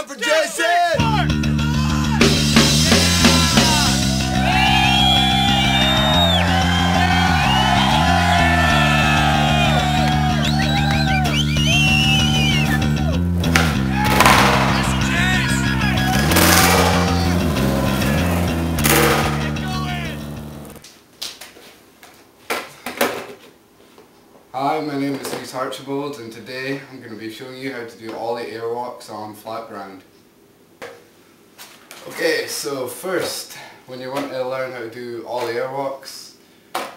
up for Jason! Hi, my name is Archibald, and today I'm going to be showing you how to do Ollie Airwalks on flat ground. Okay, so first, when you want to learn how to do Ollie Airwalks,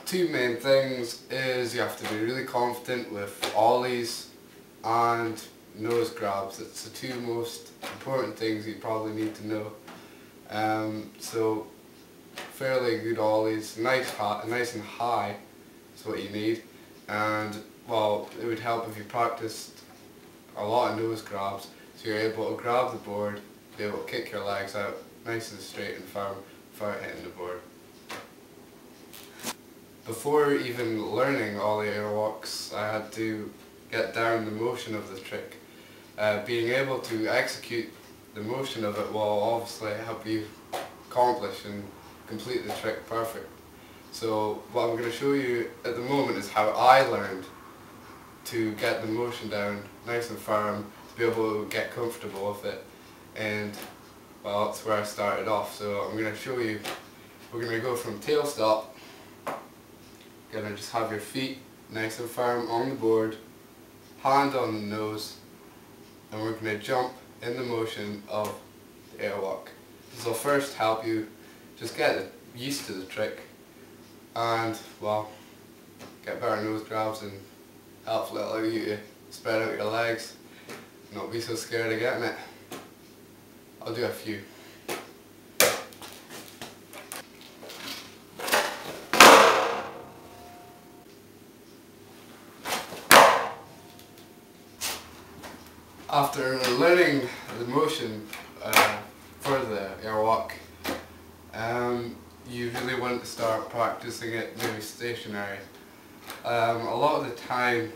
two main things is you have to be really confident with ollies and nose grabs. It's the two most important things you probably need to know. So fairly good ollies, nice and high is what you need. And well, it would help if you practiced a lot of nose grabs, so you're able to grab the board, be able to kick your legs out nice and straight and firm without hitting the board. Before even learning Ollie Airwalks, I had to get down the motion of the trick. Being able to execute the motion of it will obviously help you accomplish and complete the trick perfect. So what I'm going to show you at the moment is how I learned to get the motion down nice and firm, to be able to get comfortable with it, and well, that's where I started off. So I'm going to show you, we're going to go from tail stop, you're going to just have your feet nice and firm on the board, hand on the nose, and we're going to jump in the motion of the airwalk. This will first help you just get used to the trick, and well, get better nose grabs and hopefully allow you to spread out your legs, not be so scared of getting it. I'll do a few. After learning the motion for the airwalk, you really want to start practicing it maybe stationary. A lot of the time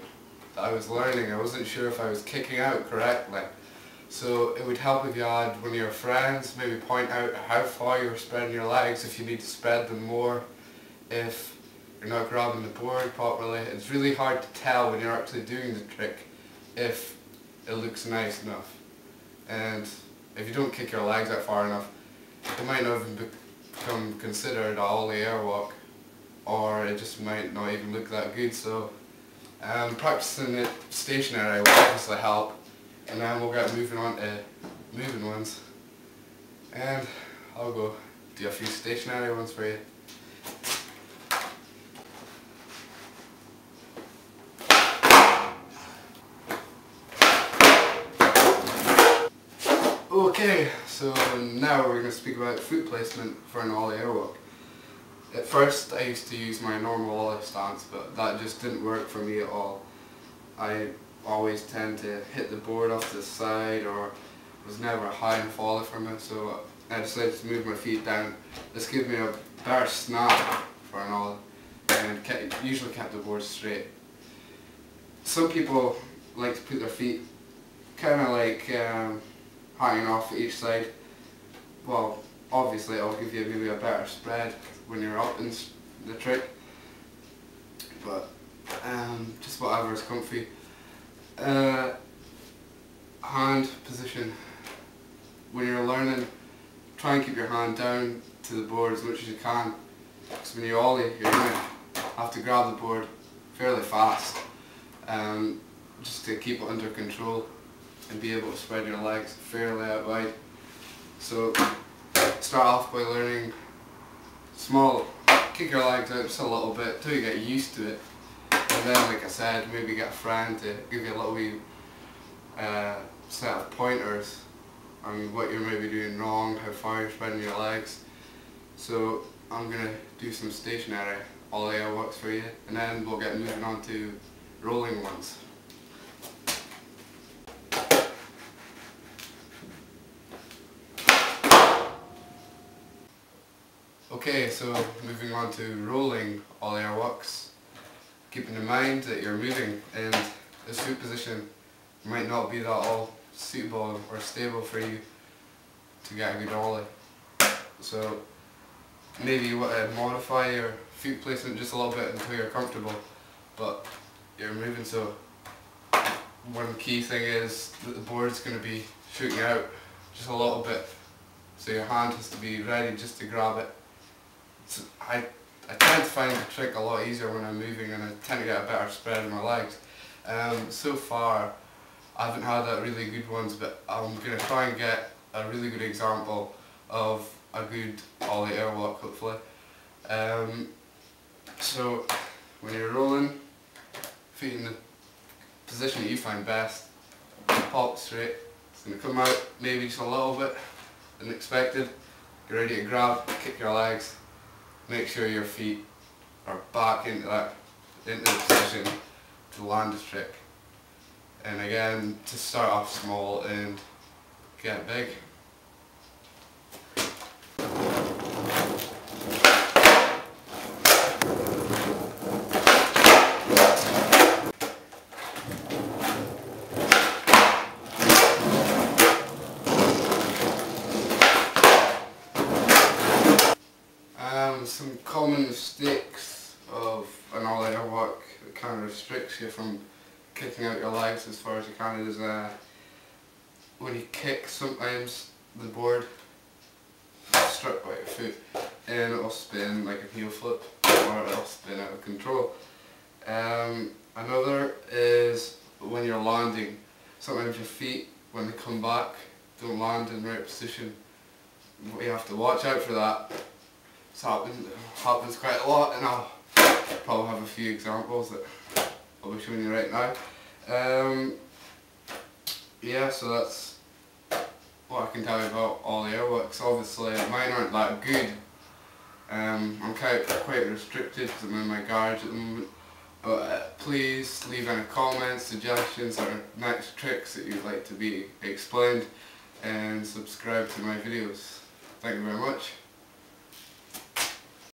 that I was learning, I wasn't sure if I was kicking out correctly. So it would help if you had one of your friends maybe point out how far you're spreading your legs, if you need to spread them more, if you're not grabbing the board properly. It's really hard to tell when you're actually doing the trick if it looks nice enough. And if you don't kick your legs out far enough, it might not even become considered an Ollie Airwalk, or it just might not even look that good. So practicing it stationary will obviously help, and then we'll get moving on to moving ones, and I'll go do a few stationary ones for you. Okay, so now we're going to speak about foot placement for an Ollie Airwalk. At first I used to use my normal Ollie stance, but that just didn't work for me at all. I always tend to hit the board off to the side, or was never high and follow from it, so I decided to move my feet down. This gave me a better snap for an Ollie, and usually kept the board straight. Some people like to put their feet kind of like hanging off each side. Well, obviously it'll give you maybe a better spread when you're up in the trick, but just whatever is comfy. Hand position. When you're learning, try and keep your hand down to the board as much as you can, because when you ollie, you're going to have to grab the board fairly fast, just to keep it under control and be able to spread your legs fairly out wide. So start off by learning small, kick your legs out just a little bit till you get used to it, and then, like I said, maybe get a friend to give you a little wee set of pointers on what you're maybe doing wrong, how far you're spreading your legs. So I'm going to do some stationary Ollie Airwalks for you, and then we'll get moving on to rolling ones. Okay, so moving on to rolling Ollie Airwalks, keeping in mind that you're moving and this foot position might not be that all suitable or stable for you to get a good ollie. So maybe you want to modify your feet placement just a little bit until you're comfortable, but you're moving, so one key thing is that the board's going to be shooting out just a little bit, so your hand has to be ready just to grab it. So I tend to find the trick a lot easier when I'm moving, and I tend to get a better spread in my legs. So far I haven't had that really good ones, but I'm going to try and get a really good example of a good Ollie Airwalk hopefully. So when you're rolling, feet in the position that you find best, pop straight. It's going to come out maybe just a little bit than expected. Get ready to grab, kick your legs, make sure your feet are back into the position to land the trick. And again, to start off small and get big. Some common mistakes of an Ollie Airwalk that kind of restricts you from kicking out your legs as far as you can is when you kick, sometimes the board is struck by your foot and it'll spin like a heel flip, or it'll spin out of control. Another is when you're landing, sometimes your feet, when they come back, don't land in the right position. You have to watch out for that. It happens quite a lot, and I'll probably have a few examples that I'll be showing you right now. Yeah, so that's what I can tell you about Ollie Airwalks. Obviously mine aren't that good. I'm quite restricted because I'm in my garage at the moment, but please leave any comments, suggestions or next tricks that you'd like to be explained, and subscribe to my videos. Thank you very much.